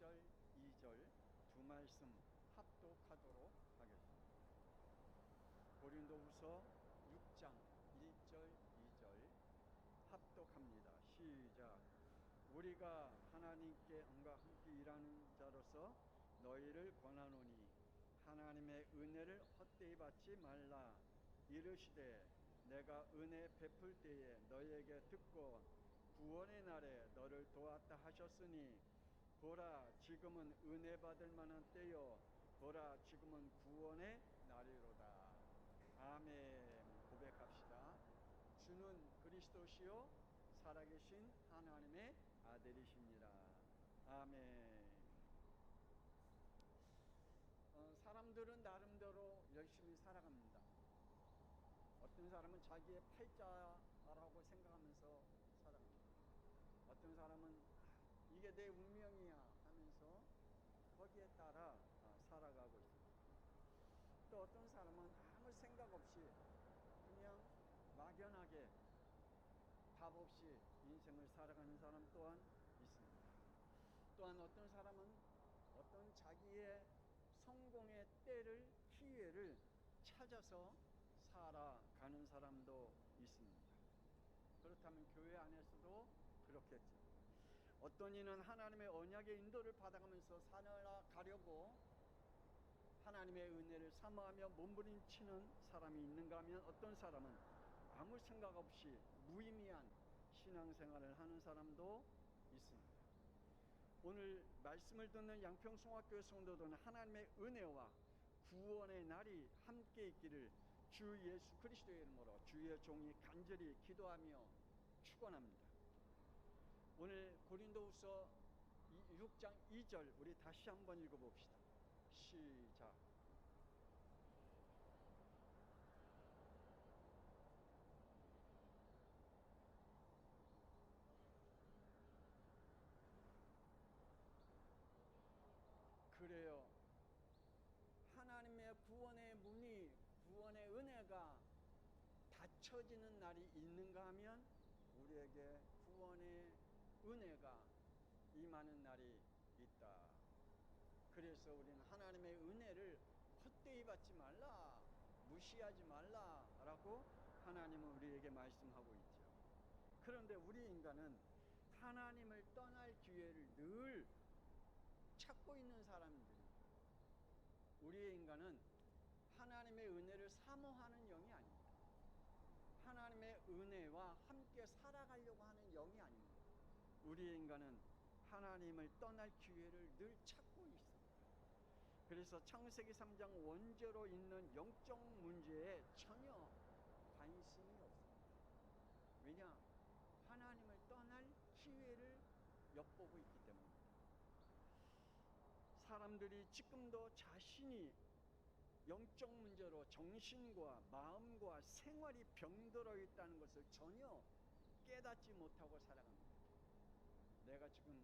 1절, 2절 두 말씀 합독하도록 하겠습니다. 고린도후서 6장 1절, 2절 합독합니다. 시작. 우리가 하나님께 응과 함께 일하는 자로서 너희를 권하노니 하나님의 은혜를 헛되이 받지 말라. 이르시되 내가 은혜 베풀 때에 너희에게 듣고 구원의 날에 너를 도왔다 하셨으니 보라 지금은 은혜 받을 만한 때요 보라 지금은 구원의 날이로다. 아멘. 고백합시다. 주는 그리스도시요 살아계신 하나님의 아들이십니다. 아멘. 사람들은 나름대로 열심히 살아갑니다. 어떤 사람은 자기의 팔자라고 생각하면서 살아갑니다. 어떤 사람은 이게 내 운명이야 하면서 거기에 따라 살아가고 있습니다. 또 어떤 사람은 아무 생각 없이 그냥 막연하게 답 없이 인생을 살아가는 사람 또한 있습니다. 또한 어떤 사람은 어떤 자기의 성공의 때를, 기회를 찾아서 살아가는 사람도 있습니다. 그렇다면 교회 안에서도 그렇겠죠. 어떤 이는 하나님의 언약의 인도를 받아가면서 살아가려고 하나님의 은혜를 사모하며 몸부림치는 사람이 있는가 하면 어떤 사람은 아무 생각 없이 무의미한 신앙생활을 하는 사람도 있습니다. 오늘 말씀을 듣는 양평송학교의 성도들은 하나님의 은혜와 구원의 날이 함께 있기를 주 예수 그리스도의 이름으로 주의 종이 간절히 기도하며 축원합니다. 오늘 고린도후서 6장 2절 우리 다시 한번 읽어봅시다. 시작. 그래요. 하나님의 구원의 문이, 구원의 은혜가 닫혀지는 날이 있는가 하면 우리에게 구원의 은혜가 임하는 날이 있다. 그래서 우리는 하나님의 은혜를 헛되이 받지 말라, 무시하지 말라라고 하나님은 우리에게 말씀하고 있죠. 그런데 우리 인간은 하나님을 떠날 기회를 늘 찾고 있는 사람들입니다. 우리의 인간은 하나님의 은혜를 사모하는 영이 아닙니다. 하나님의 은혜와 함께 살아가려고 하는 영이 아닙니다. 우리의 인간은 하나님을 떠날 기회를 늘 찾고 있습니다. 그래서 창세기 3장 원죄로 있는 영적 문제에 전혀 관심이 없습니다. 왜냐? 하나님을 떠날 기회를 엿보고 있기 때문입니다. 사람들이 지금도 자신이 영적 문제로 정신과 마음과 생활이 병들어 있다는 것을 전혀 깨닫지 못하고 살아갑니다. 내가 지금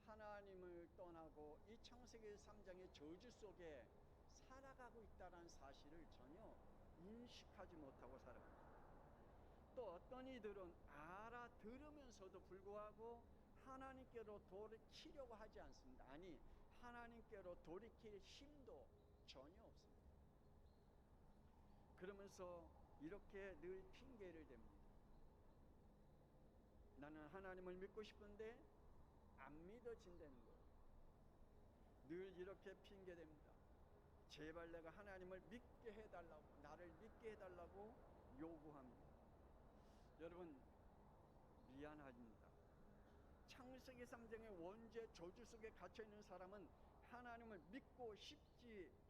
하나님을 떠나고 이 창세기 3장의 저주 속에 살아가고 있다는 사실을 전혀 인식하지 못하고 살아갑니다. 또 어떤 이들은 알아들으면서도 불구하고 하나님께로 돌이키려고 하지 않습니다. 아니, 하나님께로 돌이킬 힘도 전혀 없습니다. 그러면서 이렇게 늘 핑계를 댑니다. 나는 하나님을 믿고 싶은데 안 믿어진다는 거예요. 늘 이렇게 핑계댑니다. 제발 내가 하나님을 믿게 해달라고, 나를 믿게 해달라고 요구합니다. 여러분, 미안합니다. 창세기 3장의 원죄 저주 속에 갇혀있는 사람은 하나님을 믿고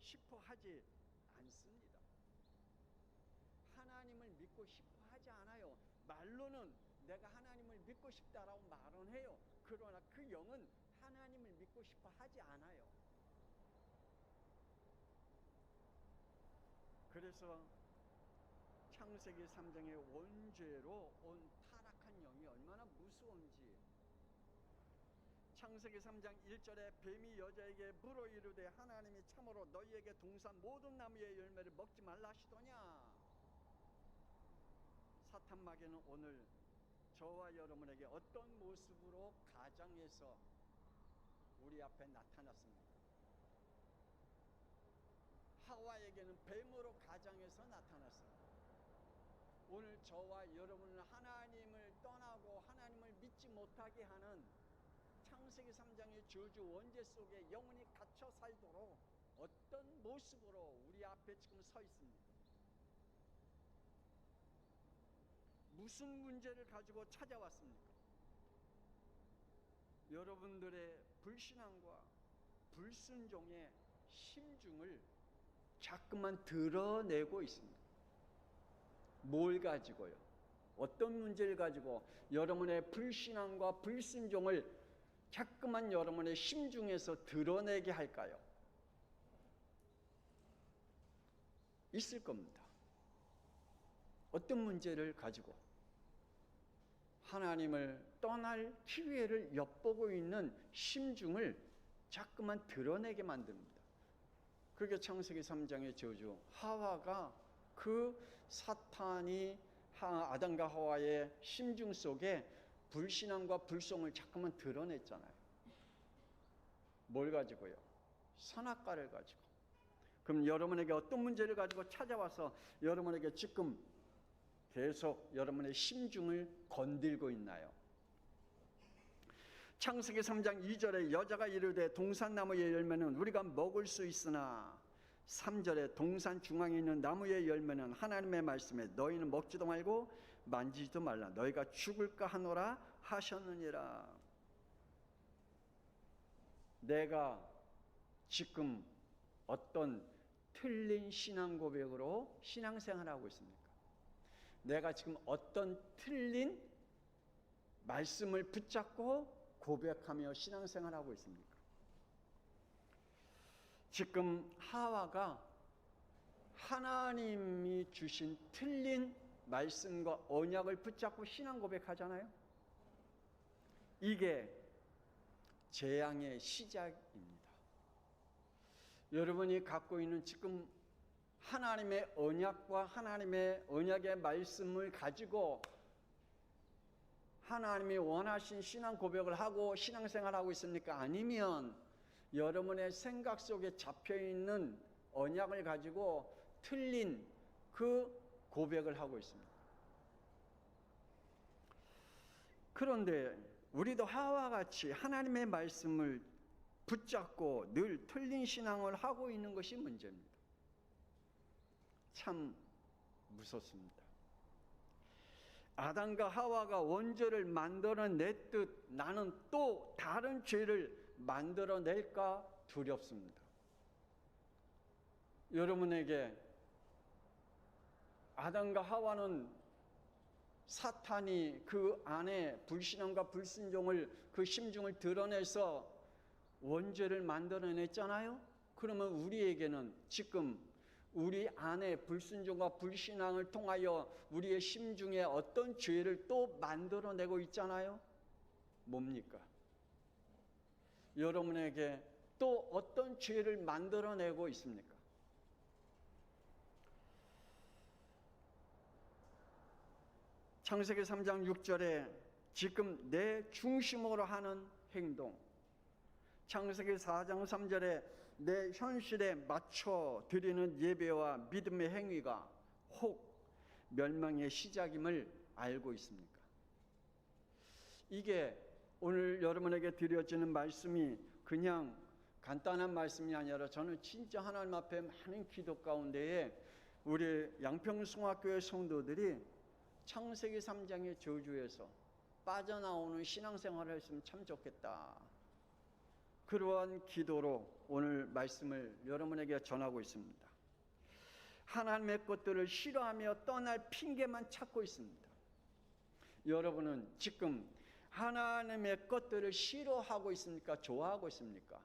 싶어 하지 않습니다. 하나님을 믿고 싶어 하지 않아요. 말로는 내가 하나님을 믿고 싶다라고 말은 해요. 그러나 그 영은 하나님을 믿고 싶어 하지 않아요. 그래서 창세기 3장의 원죄로 온 타락한 영이 얼마나 무서운지, 창세기 3장 1절에 뱀이 여자에게 물어 이르되 하나님이 참으로 너희에게 동산 모든 나무의 열매를 먹지 말라 하시더냐. 사탄 마귀는 오늘 저와 여러분에게 어떤 모습으로 가정에서 우리 앞에 나타났습니다. 하와에게는 뱀으로 가장해서 나타났습니다. 오늘 저와 여러분은 하나님을 떠나고 하나님을 믿지 못하게 하는 창세기 3장의 저주 원죄 속에 영원히 갇혀 살도록 어떤 모습으로 우리 앞에 지금 서 있습니다. 무슨 문제를 가지고 찾아왔습니까? 여러분들의 불신앙과 불순종의 심중을 자꾸만 드러내고 있습니다. 뭘 가지고요? 어떤 문제를 가지고 여러분의 불신앙과 불순종을 자꾸만 여러분의 심중에서 드러내게 할까요? 있을 겁니다. 어떤 문제를 가지고 하나님을 떠날 기회를 엿보고 있는 심중을 자꾸만 드러내게 만듭니다. 그게 창세기 3장의 저주, 하와가 그 사탄이 아담과 하와의 심중 속에 불신앙과 불송을 자꾸만 드러냈잖아요. 뭘 가지고요? 선악과를 가지고. 그럼 여러분에게 어떤 문제를 가지고 찾아와서 여러분에게 지금 계속 여러분의 심중을 건들고 있나요? 창세기 3장 2절에 여자가 이르되 동산나무의 열매는 우리가 먹을 수 있으나 3절에 동산 중앙에 있는 나무의 열매는 하나님의 말씀에 너희는 먹지도 말고 만지지도 말라 너희가 죽을까 하노라 하셨느니라. 내가 지금 어떤 틀린 신앙 고백으로 신앙생활하고 있습니까? 내가 지금 어떤 틀린 말씀을 붙잡고 고백하며 신앙생활하고 있습니까? 지금 하와가 하나님이 주신 틀린 말씀과 언약을 붙잡고 신앙 고백하잖아요. 이게 재앙의 시작입니다. 여러분이 갖고 있는 지금 하나님의 언약과 하나님의 언약의 말씀을 가지고 하나님이 원하신 신앙 고백을 하고 신앙생활하고 있습니까? 아니면 여러분의 생각 속에 잡혀있는 언약을 가지고 틀린 그 고백을 하고 있습니다. 그런데 우리도 하와와 같이 하나님의 말씀을 붙잡고 늘 틀린 신앙을 하고 있는 것이 문제입니다. 참 무섭습니다. 아담과 하와가 원죄를 만들어냈듯 나는 또 다른 죄를 만들어낼까 두렵습니다. 여러분에게 아담과 하와는 사탄이 그 안에 불신앙과 불순종을 그 심중을 드러내서 원죄를 만들어냈잖아요. 그러면 우리에게는 지금 우리 안에 불순종과 불신앙을 통하여 우리의 심중에 어떤 죄를 또 만들어내고 있잖아요. 뭡니까? 여러분에게 또 어떤 죄를 만들어내고 있습니까? 창세기 3장 6절에 지금 내 중심으로 하는 행동, 창세기 4장 3절에 내 현실에 맞춰 드리는 예배와 믿음의 행위가 혹 멸망의 시작임을 알고 있습니까? 이게 오늘 여러분에게 드려지는 말씀이 그냥 간단한 말씀이 아니라 저는 진짜 하나님 앞에 많은 기도 가운데에 우리 양평송학교의 성도들이 창세기 3장의 저주에서 빠져나오는 신앙생활을 했으면 참 좋겠다. 그러한 기도로 오늘 말씀을 여러분에게 전하고 있습니다. 하나님의 것들을 싫어하며 떠날 핑계만 찾고 있습니다. 여러분은 지금 하나님의 것들을 싫어하고 있습니까? 좋아하고 있습니까?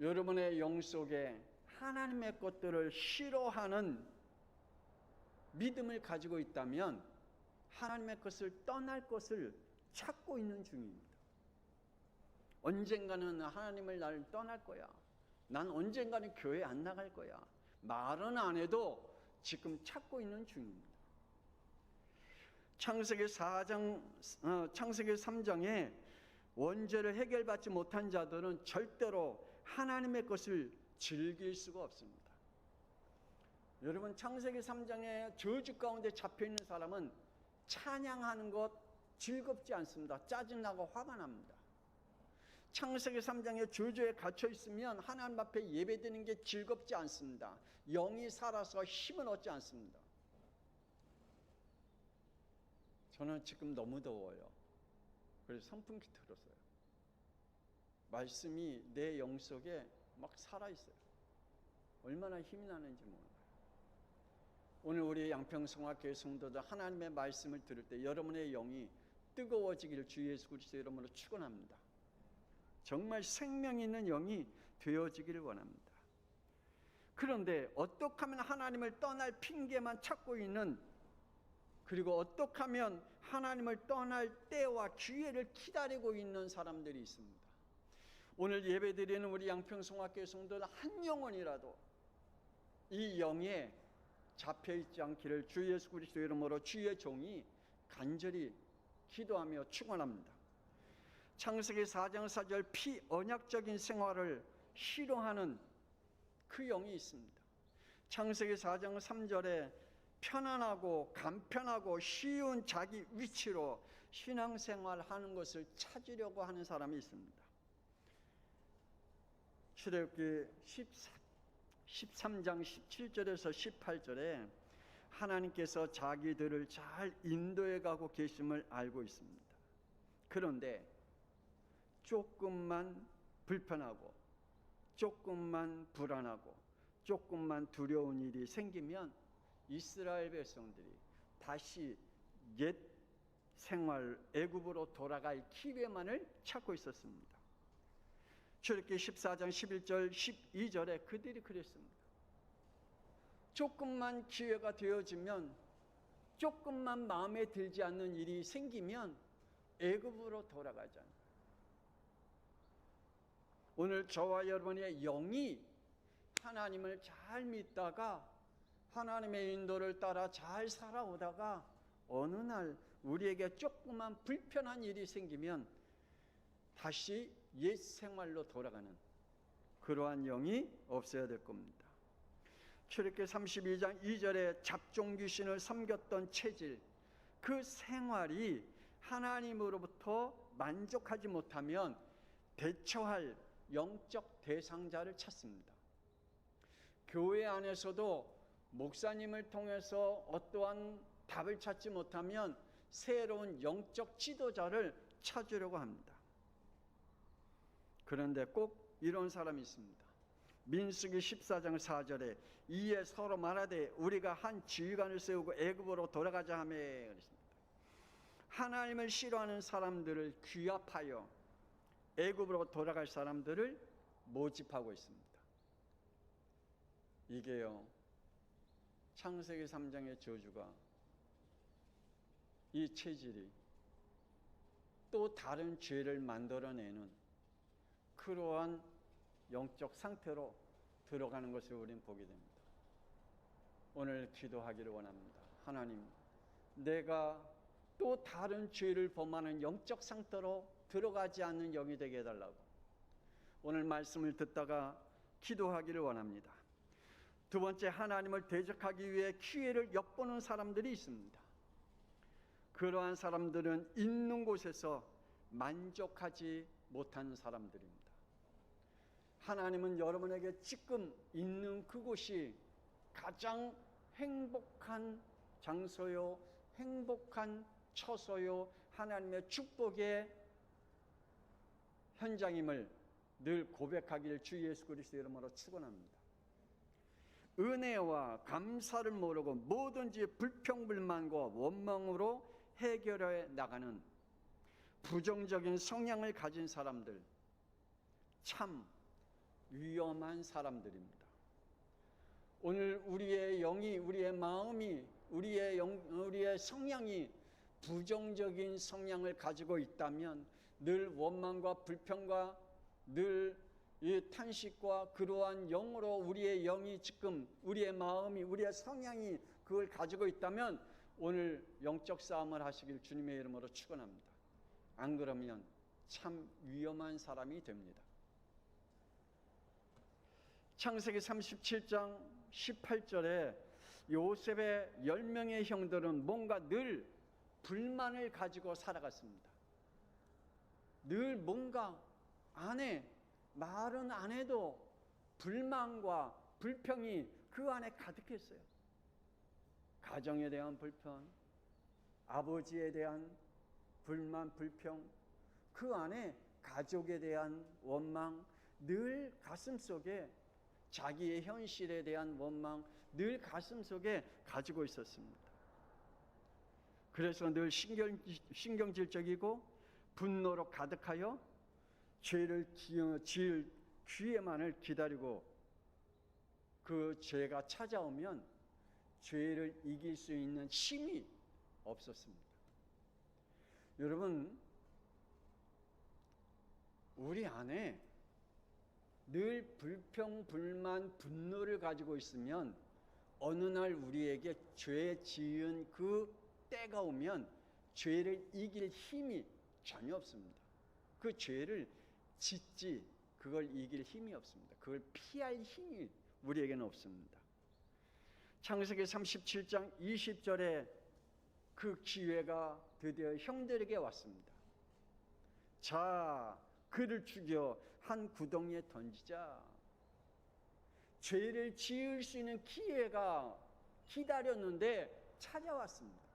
여러분의 영 속에 하나님의 것들을 싫어하는 믿음을 가지고 있다면 하나님의 것을 떠날 것을 찾고 있는 중입니다. 언젠가는 하나님을 나를 떠날 거야. 난 언젠가는 교회 안 나갈 거야. 말은 안 해도 지금 찾고 있는 중입니다. 창세기 3장에 원죄를 해결받지 못한 자들은 절대로 하나님의 것을 즐길 수가 없습니다. 여러분, 창세기 3장의 저주 가운데 잡혀있는 사람은 찬양하는 것 즐겁지 않습니다. 짜증나고 화가 납니다. 창세기 3장의 저주에 갇혀 있으면 하나님 앞에 예배드리는 게 즐겁지 않습니다. 영이 살아서 힘을 얻지 않습니다. 저는 지금 너무 더워요. 그래서 선풍기 틀었어요. 말씀이 내 영 속에 막 살아있어요. 얼마나 힘이 나는지 몰라요. 오늘 우리 양평성화교회 성도들 하나님의 말씀을 들을 때 여러분의 영이 뜨거워지기를 주 예수 그리스도 이름으로 축원합니다. 정말 생명 있는 영이 되어지기를 원합니다. 그런데 어떻게 하면 하나님을 떠날 핑계만 찾고 있는, 그리고 어떻게 하면 하나님을 떠날 때와 기회를 기다리고 있는 사람들이 있습니다. 오늘 예배드리는 우리 양평성화교회 성도들 한 영혼이라도 이 영에 잡혀있지 않기를 주 예수 그리스도 이름으로 주의 종이 간절히 기도하며 축원합니다. 창세기 4장 4절 피언약적인 생활을 싫어하는 그 영이 있습니다. 창세기 4장 3절에 편안하고 간편하고 쉬운 자기 위치로 신앙생활하는 것을 찾으려고 하는 사람이 있습니다. 출애굽기 13장 17절에서 18절에 하나님께서 자기들을 잘 인도해 가고 계심을 알고 있습니다. 그런데 조금만 불편하고 조금만 불안하고 조금만 두려운 일이 생기면 이스라엘 백성들이 다시 옛 생활 애굽으로 돌아갈 기회만을 찾고 있었습니다. 출애굽기 14장 11절 12절에 그들이 그랬습니다. 조금만 기회가 되어지면, 조금만 마음에 들지 않는 일이 생기면 애굽으로 돌아가잖아요. 오늘 저와 여러분의 영이 하나님을 잘 믿다가 하나님의 인도를 따라 잘 살아오다가 어느 날 우리에게 조금만 불편한 일이 생기면 다시 옛 생활로 돌아가는 그러한 영이 없어야 될 겁니다. 출애굽기 32장 2절에 잡종 귀신을 섬겼던 체질, 그 생활이 하나님으로부터 만족하지 못하면 대처할 영적 대상자를 찾습니다. 교회 안에서도 목사님을 통해서 어떠한 답을 찾지 못하면 새로운 영적 지도자를 찾으려고 합니다. 그런데 꼭 이런 사람이 있습니다. 민수기 14장 4절에 이에 서로 말하되 우리가 한 지휘관을 세우고 애굽으로 돌아가자 하며 그랬습니다. 하나님을 싫어하는 사람들을 규합하여 애굽으로 돌아갈 사람들을 모집하고 있습니다. 이게요, 창세기 3장의 저주가, 이 체질이 또 다른 죄를 만들어내는 그러한 영적 상태로 들어가는 것을 우리는 보게 됩니다. 오늘 기도하기를 원합니다. 하나님, 내가 또 다른 죄를 범하는 영적 상태로 들어가지 않는 영이 되게 해달라고 오늘 말씀을 듣다가 기도하기를 원합니다. 두 번째, 하나님을 대적하기 위해 기회를 엿보는 사람들이 있습니다. 그러한 사람들은 있는 곳에서 만족하지 못하는 사람들입니다. 하나님은 여러분에게 지금 있는 그곳이 가장 행복한 장소요, 행복한 처소요, 하나님의 축복의 현장임을 늘 고백하기를 주 예수 그리스도 이름으로 축원합니다. 은혜와 감사를 모르고 뭐든지 불평불만과 원망으로 해결해 나가는 부정적인 성향을 가진 사람들, 참 위험한 사람들입니다. 오늘 우리의 영이, 우리의 마음이, 우리의 성향이 부정적인 성향을 가지고 있다면 늘 원망과 불평과 늘 이 탄식과 그러한 영으로 우리의 영이 지금, 우리의 마음이, 우리의 성향이 그걸 가지고 있다면 오늘 영적 싸움을 하시길 주님의 이름으로 축원합니다. 안 그러면 참 위험한 사람이 됩니다. 창세기 37장 18절에 요셉의 10명의 형들은 뭔가 늘 불만을 가지고 살아갔습니다. 늘 뭔가 말은 안 해도 불만과 불평이 그 안에 가득했어요. 가정에 대한 불평, 아버지에 대한 불만, 불평, 그 안에 가족에 대한 원망, 늘 가슴속에 자기의 현실에 대한 원망, 늘 가슴속에 가지고 있었습니다. 그래서 늘 신경질적이고 분노로 가득하여 죄를 지을 기회만을 기다리고 그 죄가 찾아오면 죄를 이길 수 있는 힘이 없었습니다. 여러분, 우리 안에 늘 불평, 불만, 분노를 가지고 있으면 어느 날 우리에게 죄 지은 그 때가 오면 죄를 이길 힘이 전혀 없습니다. 그 죄를 짓지 그걸 이길 힘이 없습니다. 그걸 피할 힘이 우리에게는 없습니다. 창세기 37장 20절에 그 기회가 드디어 형들에게 왔습니다. 자, 그를 죽여 한 구덩이에 던지자. 죄를 지을 수 있는 기회가 기다렸는데 찾아왔습니다.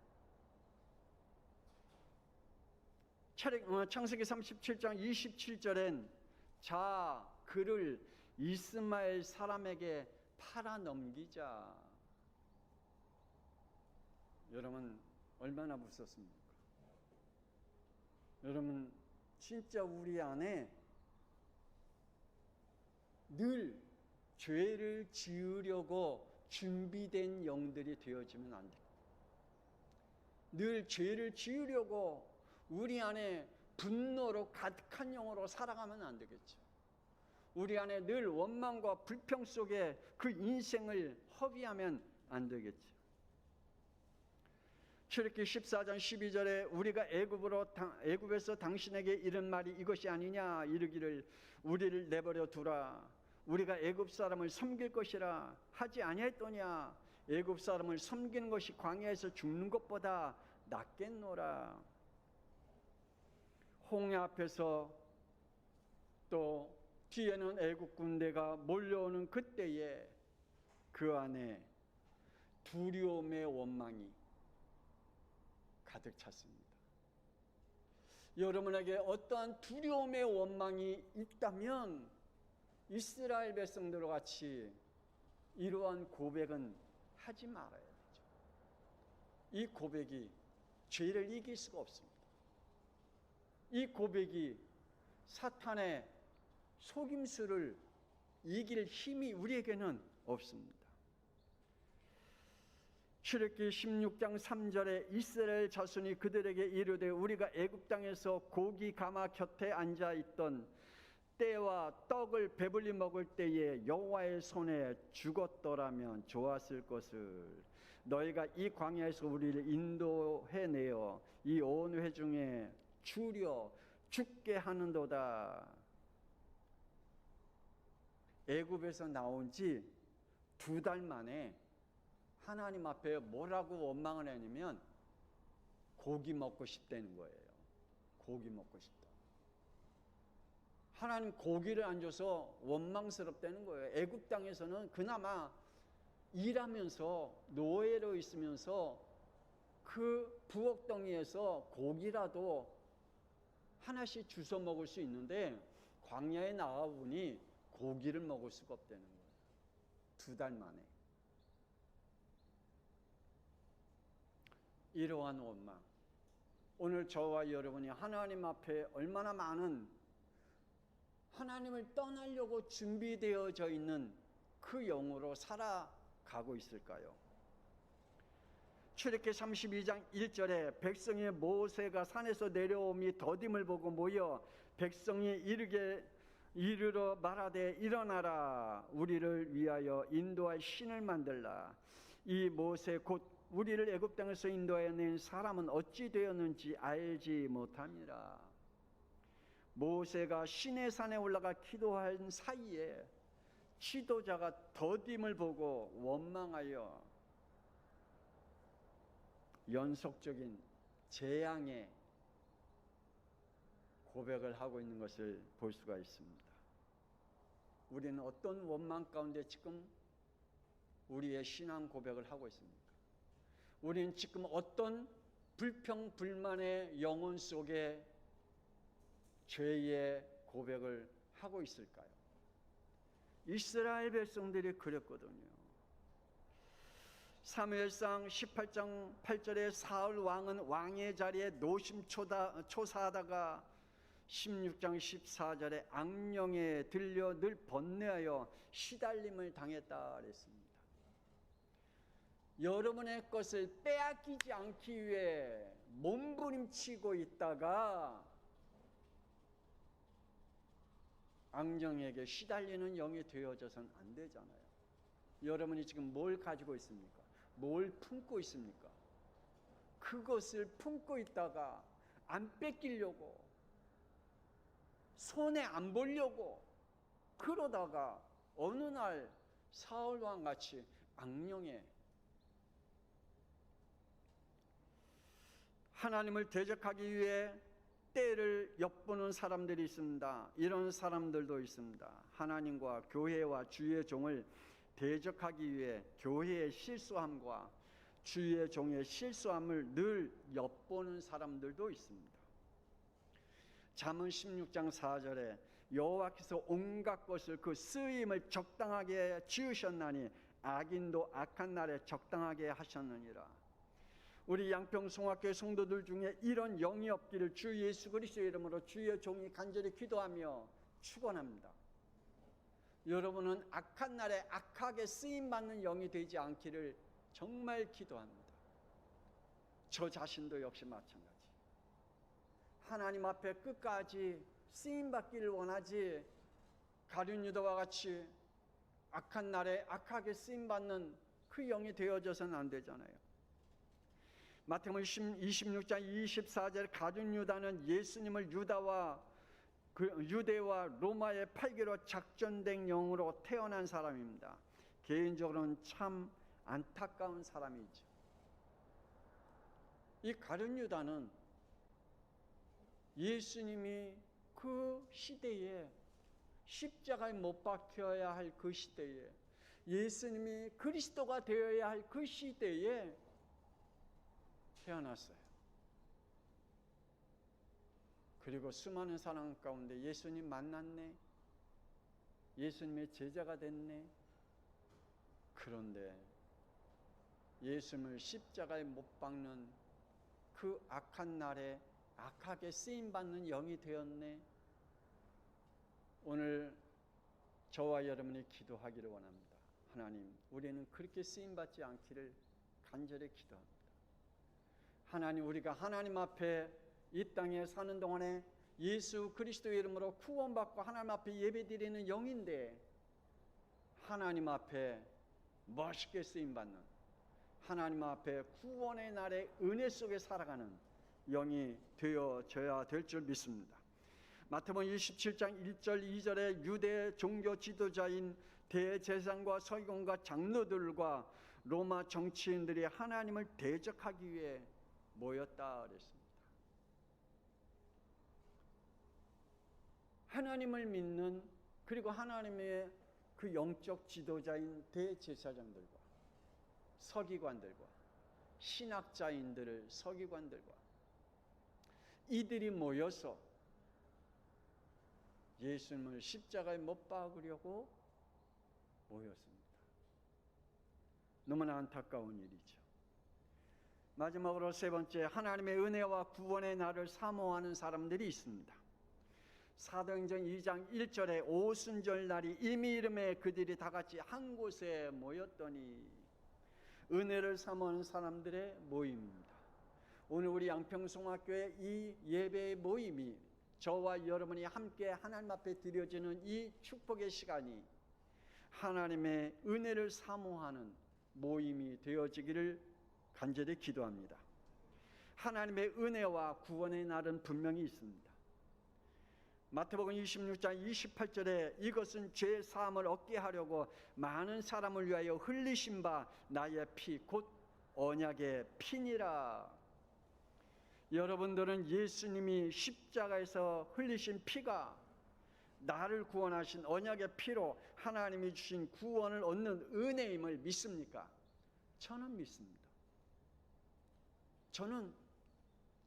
창세기 37장 27절엔 자, 그를 이스마엘 사람에게 팔아 넘기자. 여러분, 얼마나 무섭습니까? 여러분, 진짜 우리 안에 늘 죄를 지으려고 준비된 영들이 되어지면 안 됩니다. 늘 죄를 지으려고 우리 안에 분노로 가득한 영으로 살아가면 안 되겠죠. 우리 안에 늘 원망과 불평 속에 그 인생을 허비하면 안 되겠죠. 출애굽기 14장 12절에 우리가 애굽에서 당신에게 이른 말이 이것이 아니냐 이르기를 우리를 내버려 두라. 우리가 애굽 사람을 섬길 것이라 하지 아니했더냐. 애굽 사람을 섬기는 것이 광야에서 죽는 것보다 낫겠노라. 홍해 앞에서 또 뒤에는 애굽 군대가 몰려오는 그때에 그 안에 두려움의 원망이 가득 찼습니다. 여러분에게 어떠한 두려움의 원망이 있다면 이스라엘 백성들과 같이 이러한 고백은 하지 말아야 되죠. 이 고백이 죄를 이길 수가 없습니다. 이 고백이 사탄의 속임수를 이길 힘이 우리에게는 없습니다. 출애굽기 16장 3절에 이스라엘 자손이 그들에게 이르되 우리가 애굽 땅에서 고기 가마 곁에 앉아 있던 때와 떡을 배불리 먹을 때에 여호와의 손에 죽었더라면 좋았을 것을 너희가 이 광야에서 우리를 인도해내어 이 온 회중에 주려 죽게 하는도다. 애굽에서 나온 지 2달 만에 하나님 앞에 뭐라고 원망을 했냐면 고기 먹고 싶다는 거예요. 고기 먹고 싶다. 하나님 고기를 안 줘서 원망스럽다는 거예요. 애굽 땅에서는 그나마 일하면서 노예로 있으면서 그 부엌덩이에서 고기라도 하나씩 주워 먹을 수 있는데 광야에 나가보니 고기를 먹을 수가 없다는 거예요. 2달 만에. 이러한 원망. 오늘 저와 여러분이 하나님 앞에 얼마나 많은 하나님을 떠나려고 준비되어져 있는 그 영으로 살아가고 있을까요? 출애굽기 32장 1절에 백성의 모세가 산에서 내려오미 더딤을 보고 모여 백성이 이르러 말하되 일어나라 우리를 위하여 인도할 신을 만들라. 이 모세 곧 우리를 애굽 땅에서 인도하여 낸 사람은 어찌 되었는지 알지 못함이라. 모세가 시내산에 올라가 기도한 사이에 지도자가 더딤을 보고 원망하여 연속적인 재앙의 고백을 하고 있는 것을 볼 수가 있습니다. 우리는 어떤 원망 가운데 지금 우리의 신앙 고백을 하고 있습니까? 우리는 지금 어떤 불평 불만의 영혼 속에 죄의 고백을 하고 있을까요? 이스라엘 백성들이 그랬거든요. 사무엘상 18장 8절에 사울 왕은 왕의 자리에 노심초사하다가 16장 14절에 악령에 들려 늘 번뇌하여 시달림을 당했다 그랬습니다. 여러분의 것을 빼앗기지 않기 위해 몸부림치고 있다가 악령에게 시달리는 영이 되어져서는 안 되잖아요. 여러분이 지금 뭘 가지고 있습니까? 뭘 품고 있습니까? 그것을 품고 있다가 안 뺏기려고, 손에 안 보려고 그러다가 어느 날 사울왕 같이 악령에 하나님을 대적하기 위해 때를 엿보는 사람들이 있습니다. 이런 사람들도 있습니다. 하나님과 교회와 주의 종을 대적하기 위해 교회의 실수함과 주의 종의 실수함을 늘 엿보는 사람들도 있습니다. 잠언 16장 4절에 여호와께서 온갖 것을 그 쓰임을 적당하게 지으셨나니 악인도 악한 날에 적당하게 하셨느니라. 우리 양평송학교의 성도들 중에 이런 영이 없기를 주 예수 그리스도의 이름으로 주의 종이 간절히 기도하며 축원합니다. 여러분은 악한 날에 악하게 쓰임받는 영이 되지 않기를 정말 기도합니다. 저 자신도 역시 마찬가지. 하나님 앞에 끝까지 쓰임받기를 원하지 가룟 유다와 같이 악한 날에 악하게 쓰임받는 그 영이 되어져서는 안 되잖아요. 마태복음 26장 24절 가룟 유다는 예수님을 유대와 로마의 팔개로 작전된 영으로 태어난 사람입니다. 개인적으로는 참 안타까운 사람이죠. 이 가룟 유다는 예수님이 그 시대에 십자가에 못 박혀야 할 그 시대에, 예수님이 그리스도가 되어야 할 그 시대에 태어났어요. 그리고 수많은 사람 가운데 예수님 만났네, 예수님의 제자가 됐네. 그런데 예수님을 십자가에 못 박는 그 악한 날에 악하게 쓰임받는 영이 되었네. 오늘 저와 여러분이 기도하기를 원합니다. 하나님, 우리는 그렇게 쓰임받지 않기를 간절히 기도합니다. 하나님, 우리가 하나님 앞에 이 땅에 사는 동안에 예수 그리스도의 이름으로 구원받고 하나님 앞에 예배드리는 영인데, 하나님 앞에 멋있게 쓰임받는, 하나님 앞에 구원의 날에 은혜 속에 살아가는 영이 되어져야 될 줄 믿습니다. 마태복음 27장 1절 2절에 유대 종교 지도자인 대제사장과 서기관과 장로들과 로마 정치인들이 하나님을 대적하기 위해 모였다 그랬습니다. 하나님을 믿는, 그리고 하나님의 그 영적 지도자인 대제사장들과 서기관들과 신학자인들을 서기관들과 이들이 모여서 예수님을 십자가에 못 박으려고 모였습니다. 너무나 안타까운 일이죠. 마지막으로 세 번째, 하나님의 은혜와 구원의 날을 사모하는 사람들이 있습니다. 사도행전 2장 1절에 오순절 날이 이미 이름에 그들이 다 같이 한 곳에 모였더니, 은혜를 사모하는 사람들의 모임입니다. 오늘 우리 양평송학교의 이 예배의 모임이, 저와 여러분이 함께 하나님 앞에 드려지는 이 축복의 시간이 하나님의 은혜를 사모하는 모임이 되어지기를 간절히 기도합니다. 하나님의 은혜와 구원의 날은 분명히 있습니다. 마태복음 26장 28절에 이것은 죄 사함을 얻게 하려고 많은 사람을 위하여 흘리신 바 나의 피 곧 언약의 피니라. 여러분들은 예수님이 십자가에서 흘리신 피가 나를 구원하신 언약의 피로 하나님이 주신 구원을 얻는 은혜임을 믿습니까? 저는 믿습니다. 저는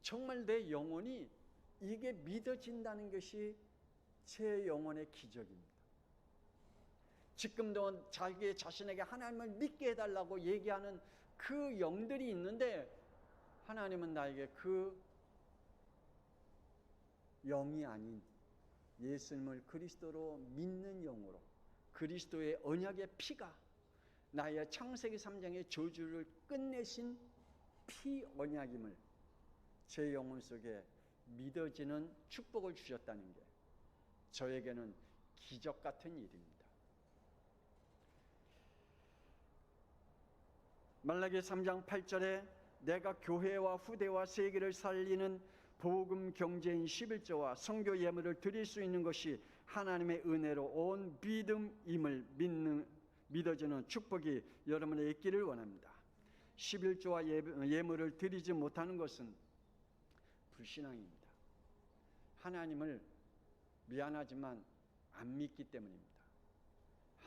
정말 내 영혼이 이게 믿어진다는 것이 제 영혼의 기적입니다. 지금도 자기 자신에게 하나님을 믿게 해달라고 얘기하는 그 영들이 있는데 하나님은 나에게 그 영이 아닌 예수님을 그리스도로 믿는 영으로 그리스도의 언약의 피가 나의 창세기 3장의 저주를 끝내신 피 언약임을 제 영혼 속에 믿어지는 축복을 주셨다는 게 저에게는 기적 같은 일입니다. 말라기 3장 8절에 내가 교회와 후대와 세계를 살리는 복음 경제인 11조와 선교 예물을 드릴 수 있는 것이 하나님의 은혜로 온 믿음임을 믿어지는 축복이 여러분에게 있기를 원합니다. 11조와 예물을 드리지 못하는 것은 불신앙입니다. 하나님을 미안하지만 안 믿기 때문입니다.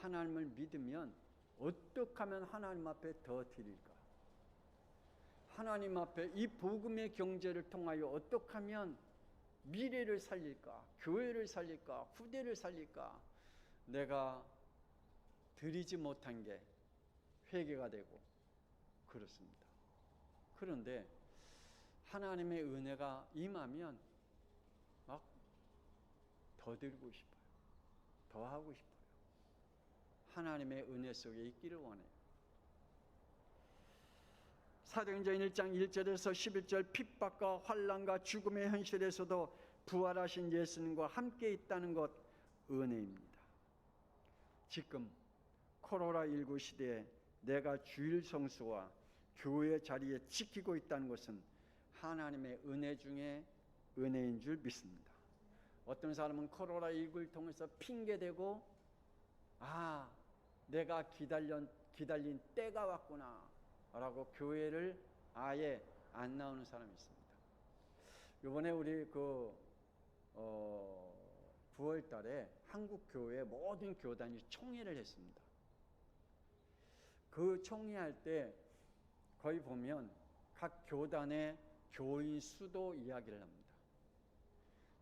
하나님을 믿으면 어떻게 하면 하나님 앞에 더 드릴까? 하나님 앞에 이 복음의 경제를 통하여 어떻게 하면 미래를 살릴까? 교회를 살릴까? 후대를 살릴까? 내가 드리지 못한 게 회개가 되고 그렇습니다. 그런데 하나님의 은혜가 임하면 막 더 드리고 싶어요. 더 하고 싶어요. 하나님의 은혜 속에 있기를 원해요. 사도행전 1장 1절에서 11절 핍박과 환난과 죽음의 현실에서도 부활하신 예수님과 함께 있다는 것 은혜입니다. 지금 코로나19 시대에 내가 주일 성수와 교회 자리에 지키고 있다는 것은 하나님의 은혜 중에 은혜인 줄 믿습니다. 어떤 사람은 코로나19를 통해서 핑계대고 내가 기다린 때가 왔구나 라고 교회를 아예 안 나오는 사람이 있습니다. 이번에 우리 9월 달에 한국 교회 모든 교단이 총회를 했습니다. 그 총회할 때 거기 보면 각 교단의 교인 수도 이야기를 합니다.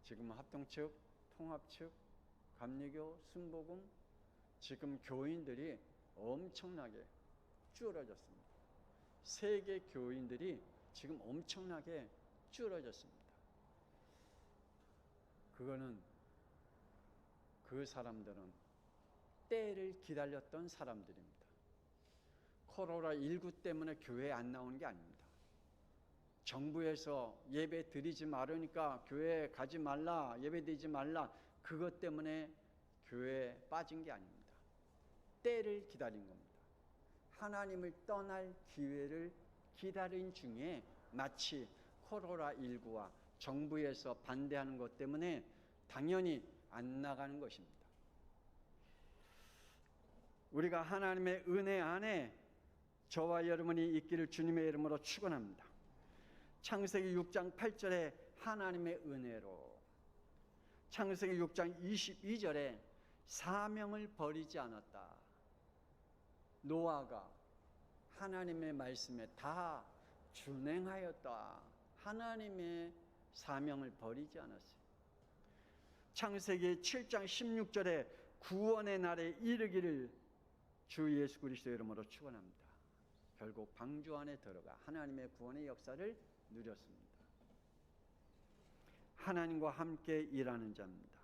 지금 합동 측, 통합 측, 감리교, 순복음 지금 교인들이 엄청나게 줄어졌습니다. 세계 교인들이 지금 엄청나게 줄어졌습니다. 그거는 그 사람들은 때를 기다렸던 사람들입니다. 코로나19 때문에 교회에 안 나오는 게 아닙니다. 정부에서 예배 드리지 말으니까 교회에 가지 말라, 예배 드리지 말라, 그것 때문에 교회에 빠진 게 아닙니다. 때를 기다린 겁니다. 하나님을 떠날 기회를 기다린 중에 마치 코로나19와 정부에서 반대하는 것 때문에 당연히 안 나가는 것입니다. 우리가 하나님의 은혜 안에 저와 여러분이 있기를 주님의 이름으로 축원합니다. 창세기 6장 8절에 하나님의 은혜로, 창세기 6장 22절에 사명을 버리지 않았다. 노아가 하나님의 말씀에 다 준행하였다. 하나님의 사명을 버리지 않았어요. 창세기 7장 16절에 구원의 날에 이르기를 주 예수 그리스도 이름으로 축원합니다. 결국 방주 안에 들어가 하나님의 구원의 역사를 누렸습니다. 하나님과 함께 일하는 자입니다.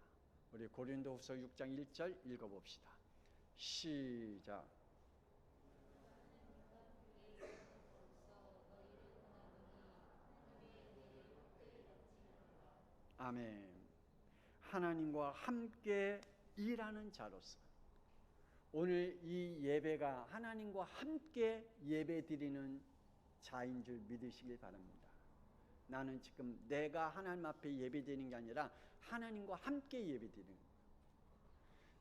우리 고린도후서 6장 1절 읽어봅시다. 시작. 아멘. 하나님과 함께 일하는 자로서 오늘 이 예배가 하나님과 함께 예배 드리는 자인 줄 믿으시길 바랍니다. 나는 지금 내가 하나님 앞에 예배드리는 게 아니라 하나님과 함께 예배드리는 거예요.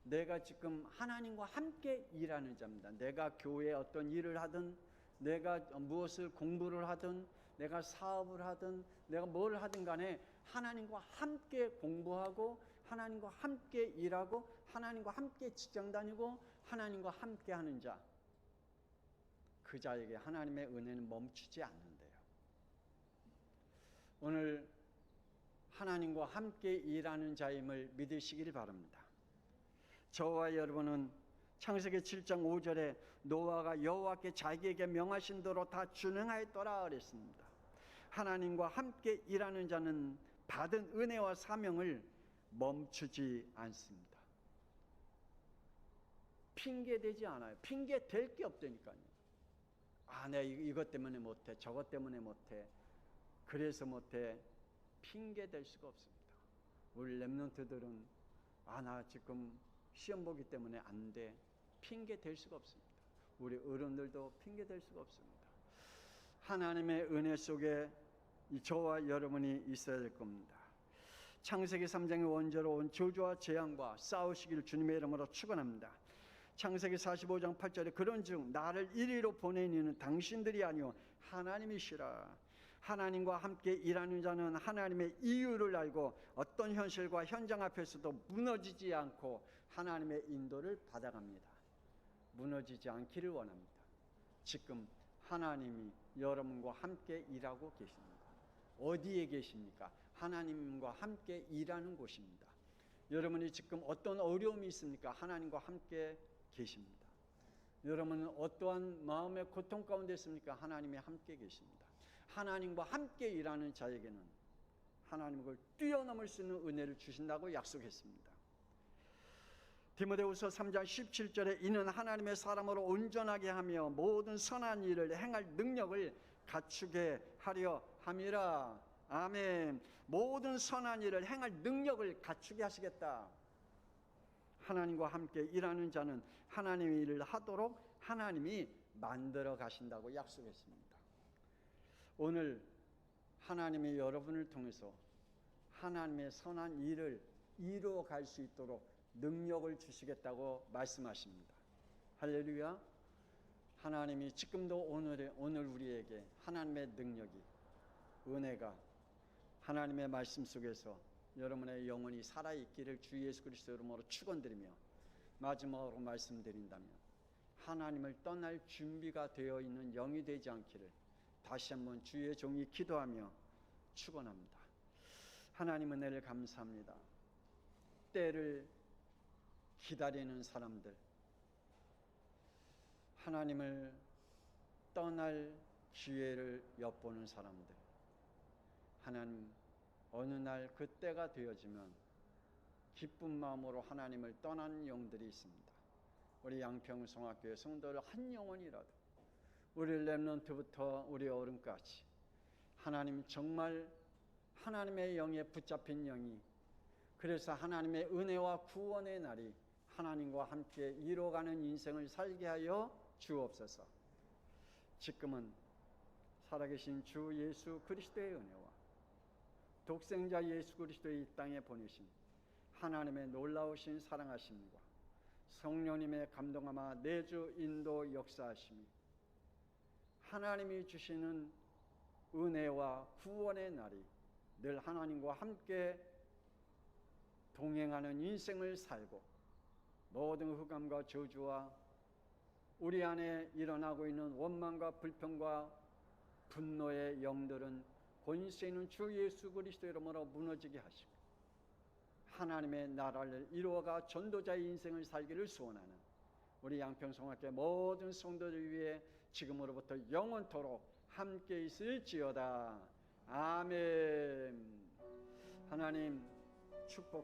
내가 지금 하나님과 함께 일하는 자입니다. 내가 교회에 어떤 일을 하든, 내가 무엇을 공부를 하든, 내가 사업을 하든, 내가 뭘 하든 간에 하나님과 함께 공부하고, 하나님과 함께 일하고, 하나님과 함께 직장 다니고, 하나님과 함께 하는 자, 그 자에게 하나님의 은혜는 멈추지 않는데요. 오늘 하나님과 함께 일하는 자임을 믿으시길 바랍니다. 저와 여러분은 창세기 7장 5절에 노아가 여호와께 자기에게 명하신 대로 다 준행하였더라 그랬습니다. 하나님과 함께 일하는 자는 받은 은혜와 사명을 멈추지 않습니다. 핑계대지 않아요. 핑계 댈 게 없다니까요. 내가 이것 때문에 못해, 저것 때문에 못해, 그래서 못해. 핑계댈 수가 없습니다. 우리 렘넌트들은 나 지금 시험 보기 때문에 안 돼. 핑계댈 수가 없습니다. 우리 어른들도 핑계댈 수가 없습니다. 하나님의 은혜 속에 저와 여러분이 있어야 될 겁니다. 창세기 3장의 원죄로 온 저주와 재앙과 싸우시기를 주님의 이름으로 축원합니다. 창세기 45장 8절에 그런즉 나를 이리로 보낸 이는 당신들이 아니요 하나님이시라. 하나님과 함께 일하는 자는 하나님의 이유를 알고 어떤 현실과 현장 앞에서도 무너지지 않고 하나님의 인도를 받아갑니다. 무너지지 않기를 원합니다. 지금 하나님이 여러분과 함께 일하고 계십니다. 어디에 계십니까? 하나님과 함께 일하는 곳입니다. 여러분이 지금 어떤 어려움이 있습니까? 하나님과 함께 계십니다. 여러분은 어떠한 마음의 고통 가운데 있습니까? 하나님이 함께 계십니다. 하나님과 함께 일하는 자에게는 하나님은 그걸 뛰어넘을 수 있는 은혜를 주신다고 약속했습니다. 디모데후서 3장 17절에 이는 하나님의 사람으로 온전하게 하며 모든 선한 일을 행할 능력을 갖추게 하려 함이라. 아멘. 모든 선한 일을 행할 능력을 갖추게 하시겠다. 하나님과 함께 일하는 자는 하나님의 일을 하도록 하나님이 만들어 가신다고 약속했습니다. 오늘 하나님이 여러분을 통해서 하나님의 선한 일을 이루어 갈 수 있도록 능력을 주시겠다고 말씀하십니다. 할렐루야. 하나님이 지금도 오늘 우리에게 하나님의 능력이, 은혜가 하나님의 말씀 속에서 여러분의 영혼이 살아있기를 주 예수 그리스도 이름으로 축원드리며 마지막으로 말씀드린다면 하나님을 떠날 준비가 되어 있는 영이 되지 않기를 다시 한번 주의 종이 기도하며 축원합니다. 하나님 은혜를 감사합니다. 때를 기다리는 사람들, 하나님을 떠날 기회를 엿보는 사람들, 하나님 어느 날 그 때가 되어지면 기쁜 마음으로 하나님을 떠난 영들이 있습니다. 우리 양평성학교의 성도들 한 영혼이라도, 우리 렘넌트부터 우리 어른까지 하나님 정말 하나님의 영에 붙잡힌 영이, 그래서 하나님의 은혜와 구원의 날이 하나님과 함께 이뤄가는 인생을 살게 하여 주옵소서. 지금은 살아계신 주 예수 그리스도의 은혜와 독생자 예수 그리스도의 이 땅에 보내신 하나님의 놀라우신 사랑하심과 성령님의 감동하마 내주 인도 역사하심이 하나님이 주시는 은혜와 구원의 날이 늘 하나님과 함께 동행하는 인생을 살고 모든 흑암과 저주와 우리 안에 일어나고 있는 원망과 불평과 분노의 영들은 권세 있는 주 예수 그리스도 이름으로 무너지게 하시고 하나님의 나라를 이루어가 전도자의 인생을 살기를 소원하는 우리 양평성학교 모든 성도들 위해 지금으로부터 영원토록 함께 있을지어다. 아멘. 하나님 축복